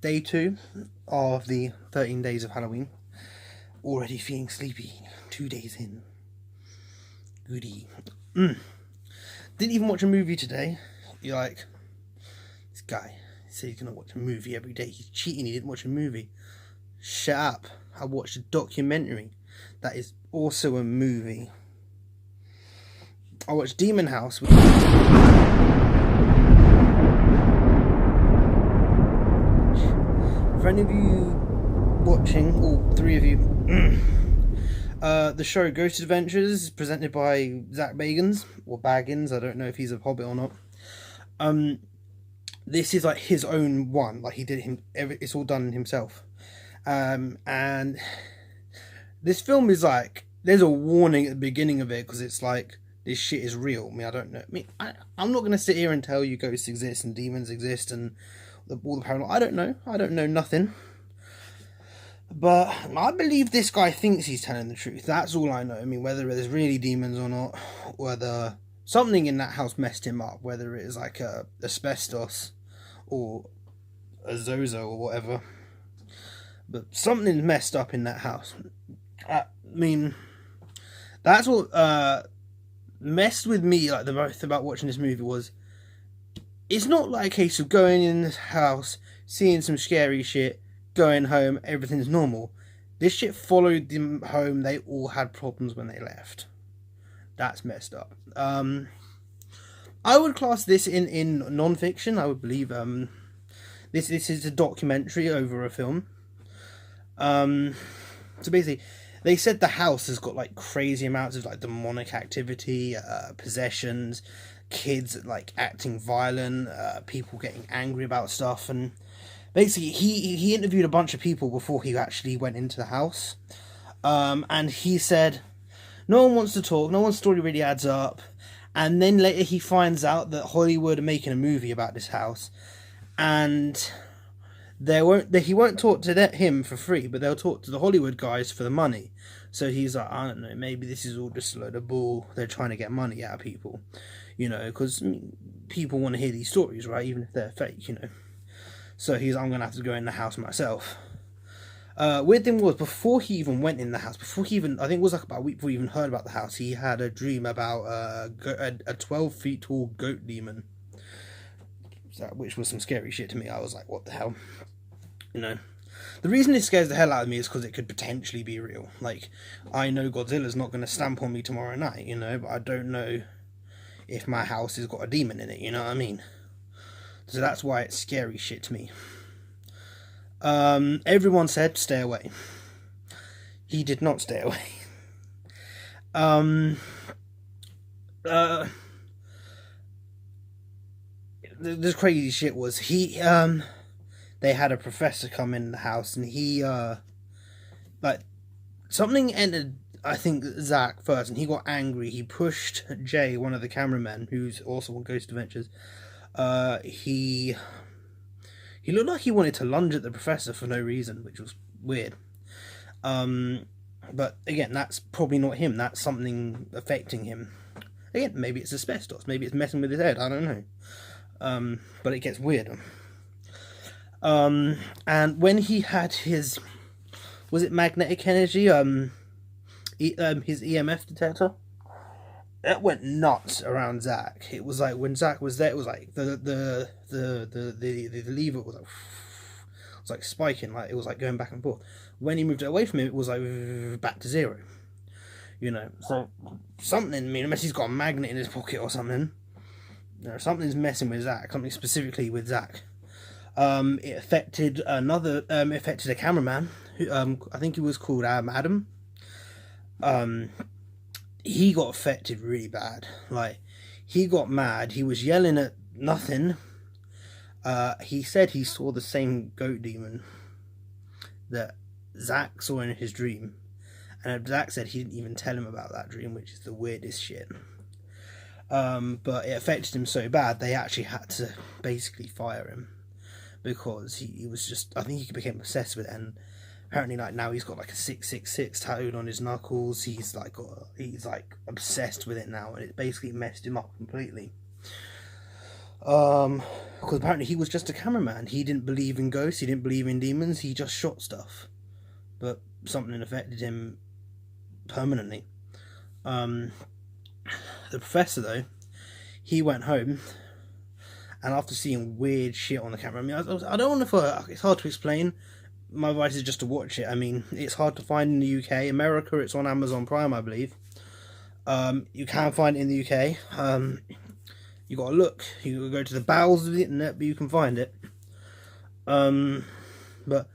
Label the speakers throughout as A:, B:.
A: day 2 of the 13 days of Halloween. Already feeling sleepy. 2 days in. Goody. Didn't even watch a movie today. You're like, this guy said he's gonna watch a movie every day. He's cheating, he didn't watch a movie. Shut up. I watched a documentary that is also a movie. I watched Demon House. For any of you watching, all 3 of you, the show Ghost Adventures, presented by Zach Bagans, or Baggins, I don't know if he's a Hobbit or not. This is like his own one, like he did him, it's all done himself. And this film is like, there's a warning at the beginning of it, because it's like, this shit is real. I mean, I don't know. I'm not going to sit here and tell you ghosts exist and demons exist and all the paranormal. I don't know. I don't know nothing. But I believe this guy thinks he's telling the truth. That's all I know. I mean, whether there's really demons or not, whether something in that house messed him up, whether it is like asbestos or a Zozo or whatever. But something's messed up in that house. I mean, that's what messed with me like the most about watching this movie was, it's not like a case of going in this house, seeing some scary shit, going home, everything's normal. This shit followed them home. They all had problems when they left. That's messed up. I would class this in non-fiction. I would believe this is a documentary over a film. So basically, they said the house has got like crazy amounts of like demonic activity, possessions, kids like acting violent, people getting angry about stuff, and basically he interviewed a bunch of people before he actually went into the house, and he said no one wants to talk, no one's story really adds up, and then later he finds out that Hollywood are making a movie about this house, and he won't talk to him for free, but they'll talk to the Hollywood guys for the money. So he's like, I don't know, maybe this is all just a load of bull. They're trying to get money out of people, you know, because people want to hear these stories, right? Even if they're fake, you know. So he's like, I'm gonna have to go in the house myself. Weird thing was, before he even went in the house, I think it was like about a week before he even heard about the house, he had a dream about a 12 feet tall goat demon, which was some scary shit to me. I was like, what the hell? You know, the reason it scares the hell out of me is because it could potentially be real. Like, I know Godzilla's not going to stamp on me tomorrow night, you know, but I don't know if my house has got a demon in it, you know what I mean? So that's why it's scary shit to me. Everyone said stay away. He did not stay away. The crazy shit was they had a professor come in the house, and he like, something entered, I think, Zach first, and he got angry. He pushed Jay, one of the cameramen, who's also on Ghost Adventures. He looked like he wanted to lunge at the professor for no reason, which was weird. But again, that's probably not him. That's something affecting him. Again, maybe it's asbestos. Maybe it's messing with his head. I don't know. But it gets weird. And when he had his, was it magnetic energy? His EMF detector, it went nuts around Zach. It was like when Zach was there, it was like the lever was like spiking, like it was like going back and forth. When he moved away from him, it was like back to zero. You know, so something. I mean, unless he's got a magnet in his pocket or something. You know, something's messing with Zach. Something specifically with Zach. It affected a cameraman who, I think he was called Adam. He got affected really bad. Like, he got mad. He was yelling at nothing. He said he saw the same goat demon that Zach saw in his dream, and Zach said he didn't even tell him about that dream, which is the weirdest shit. But it affected him so bad they actually had to basically fire him, because he was just, I think he became obsessed with it, and apparently like now he's got like a 666 tattooed on his knuckles. He's like obsessed with it now, and it basically messed him up completely. Because apparently he was just a cameraman. He didn't believe in ghosts. He didn't believe in demons. He just shot stuff. But something affected him permanently. The professor, though, he went home, and after seeing weird shit on the camera, I mean, I don't want to. It's hard to explain. My advice is just to watch it. I mean, it's hard to find in the UK. America, it's on Amazon Prime, I believe. You can find it in the UK. You gotta look. You go to the bowels of the internet, but you can find it. But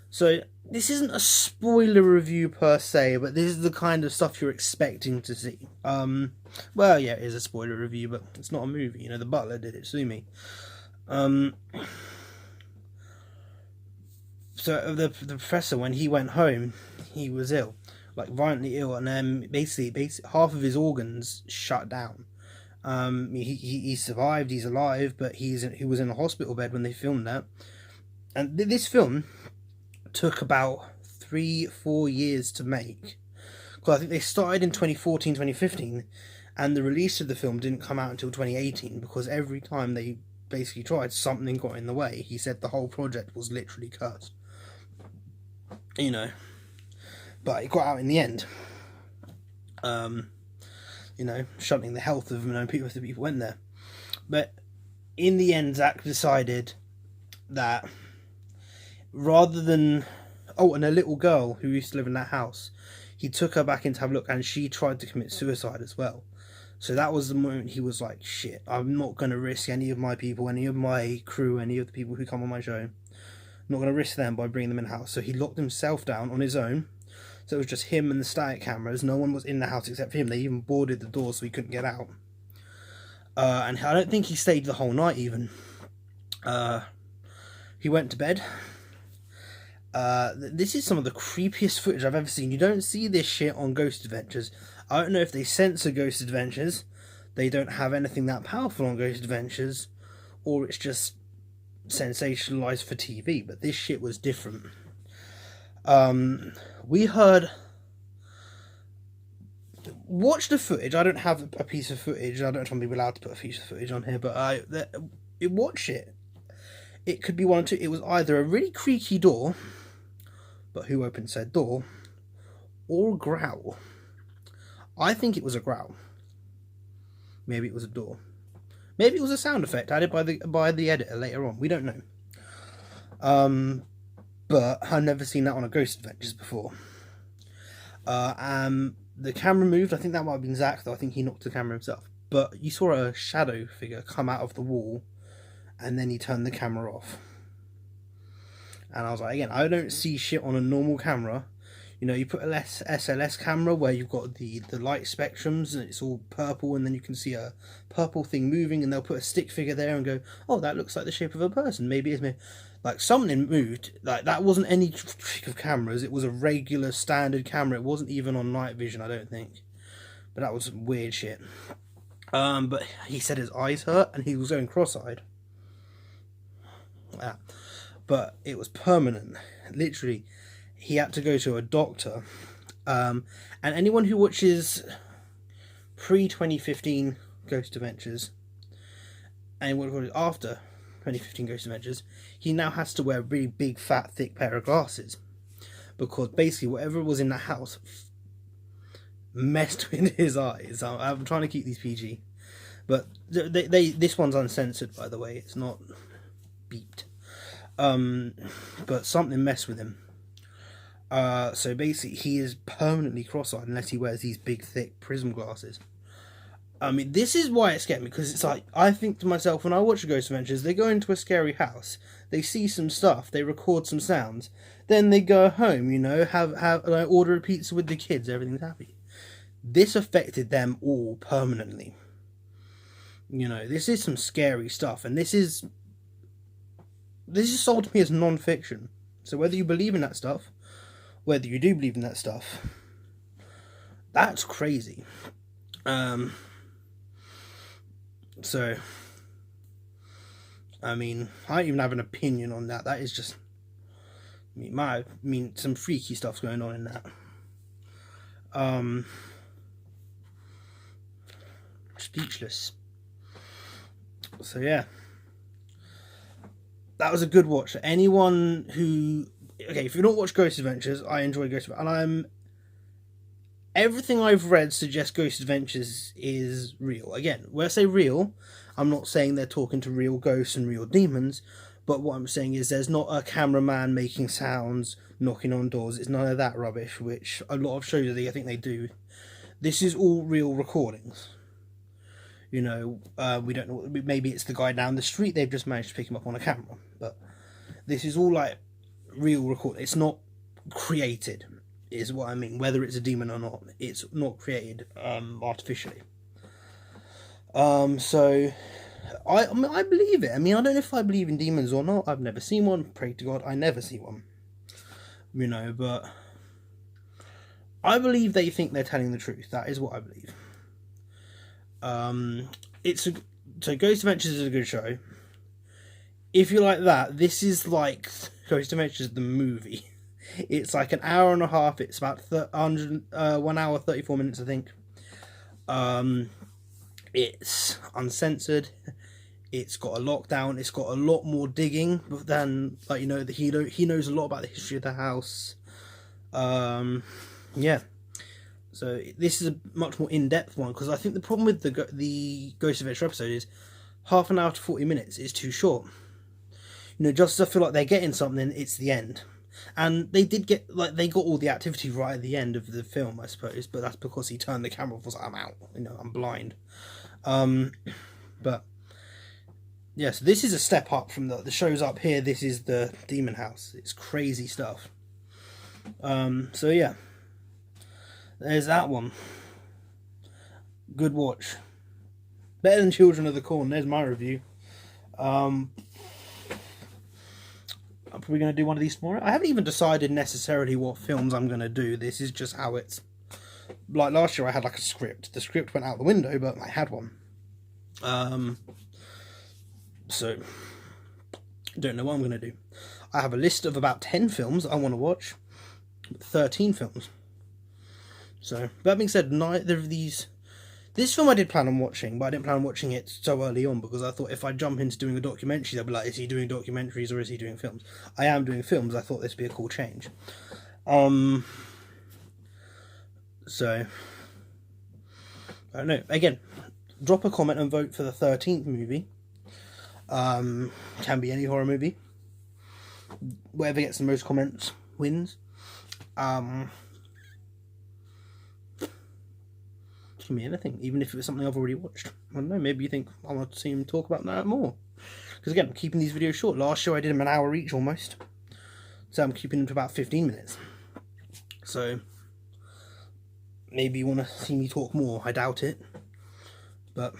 A: so this isn't a spoiler review per se, but this is the kind of stuff you're expecting to see. Well, yeah, it is a spoiler review, but it's not a movie. You know, The Butler did it. Sue me. So the professor, when he went home, he was ill, like violently ill, and then basically half of his organs shut down. He survived. He's alive, but he was in a hospital bed when they filmed that. And this film took about 3-4 years to make, because I think they started in 2014, 2015, and the release of the film didn't come out until 2018, because every time they basically tried, something got in the way. He said the whole project was literally cursed, you know, but it got out in the end. You know, shunting the health of people if the people went there. But in the end, Zach decided that rather than... Oh, and a little girl who used to live in that house, he took her back in to have a look, and she tried to commit suicide as well. So that was the moment he was like, shit, I'm not going to risk any of my people, any of my crew, any of the people who come on my show. I'm not going to risk them by bringing them in the house. So he locked himself down on his own. So it was just him and the static cameras. No one was in the house except for him. They even boarded the door so he couldn't get out. And I don't think he stayed the whole night even. He went to bed. This is some of the creepiest footage I've ever seen. You don't see this shit on Ghost Adventures. I don't know if they censor Ghost Adventures, they don't have anything that powerful on Ghost Adventures, or it's just sensationalized for TV, but this shit was different. We heard... Watch the footage. I don't have a piece of footage. I don't know if I'm allowed to put a piece of footage on here, but watch it. It could be one or two. It was either a really creaky door, but who opened said door, or a growl. I think it was a growl. Maybe it was a door. Maybe it was a sound effect added by the editor later on. We don't know. But I've never seen that on a Ghost Adventures before. The camera moved. I think that might have been Zach, though. I think he knocked the camera himself. But you saw a shadow figure come out of the wall, and then he turned the camera off. And I was like, again, I don't see shit on a normal camera. You know, you put a less SLS camera where you've got the light spectrums and it's all purple, and then you can see a purple thing moving, and they'll put a stick figure there and go, oh, that looks like the shape of a person. Maybe it's me. Like, something moved. Like, that wasn't any trick of cameras. It was a regular standard camera. It wasn't even on night vision, I don't think. But that was weird shit. But he said his eyes hurt and he was going cross-eyed. Yeah. But it was permanent. Literally, he had to go to a doctor. And anyone who watches pre-2015 Ghost Adventures and what after 2015 Ghost Adventures, he now has to wear a really big, fat, thick pair of glasses, because basically whatever was in the house messed with his eyes. I'm trying to keep these PG, but this one's uncensored, by the way. It's not beeped. But something messed with him. So basically, he is permanently cross-eyed unless he wears these big, thick prism glasses. I mean, this is why it scared me, because it's like, I think to myself, when I watch Ghost Adventures, they go into a scary house, they see some stuff, they record some sounds, then they go home, you know, order a pizza with the kids, everything's happy. This affected them all permanently. You know, this is some scary stuff, and this is sold to me as non-fiction. So whether you believe in that stuff, whether you do believe in that stuff, that's crazy. So, I mean, I don't even have an opinion on that. That is just, I mean, some freaky stuff's going on in that. Speechless. So yeah. that was a good watch. Anyone who, okay, if you don't watch Ghost Adventures, I enjoy Ghost Adventures, and everything I've read suggests Ghost Adventures is real. Again, when I say real, I'm not saying they're talking to real ghosts and real demons, but what I'm saying is there's not a cameraman making sounds, knocking on doors. It's none of that rubbish, which a lot of shows I think they do. This is all real recordings. You know, we don't know. Maybe it's the guy down the street. They've just managed to pick him up on a camera, but this is all like real record. It's not created, is what I mean. Whether it's a demon or not, it's not created artificially. So I believe it. I mean, I don't know if I believe in demons or not. I've never seen one. Pray to God, I never see one. You know, but I believe they think they're telling the truth. That is what I believe. So Ghost Adventures is a good show. If you like that, this is like Ghost Adventures the movie. It's like an hour and a half. It's about 1 hour 34 minutes, I think. It's uncensored. It's got a lockdown. It's got a lot more digging than, like, you know, he knows a lot about the history of the house. Yeah. So this is a much more in-depth one, because I think the problem with the Ghost Adventure episode is half an hour to 40 minutes is too short. You know, just as I feel like they're getting something, it's the end. And they did get, like, they got all the activity right at the end of the film, I suppose, but that's because he turned the camera off. Was like, I'm out, you know, I'm blind. But yes, this is a step up from the shows up here. This is the Demon House. It's crazy stuff. So yeah, there's that one. Good watch. Better than Children of the Corn. There's my review. I'm probably going to do one of these tomorrow. I haven't even decided necessarily what films I'm going to do. This is just how it's... Like last year I had like a script. The script went out the window, but I had one. So, don't know what I'm going to do. I have a list of about 10 films I want to watch. 13 films. So, that being said, neither of these... This film I did plan on watching, but I didn't plan on watching it so early on, because I thought if I jump into doing a documentary, they'll be like, is he doing documentaries or is he doing films? I am doing films. I thought this would be a cool change. So, I don't know. Again, drop a comment and vote for the 13th movie. Can be any horror movie. Whatever gets the most comments wins. Can be anything, even if it was something I've already watched. I don't know, maybe you think I want to see him talk about that more. Because again, I'm keeping these videos short. Last show I did them an hour each almost. So I'm keeping them to about 15 minutes. So, maybe you want to see me talk more. I doubt it. But,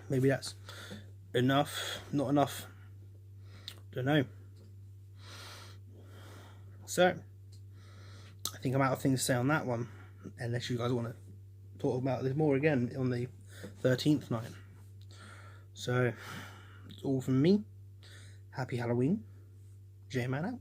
A: maybe that's enough. Not enough. Don't know. So, I think I'm out of things to say on that one. Unless you guys want to talk about this more again on the 13th night. So, it's all from me. Happy Halloween. J-Man out.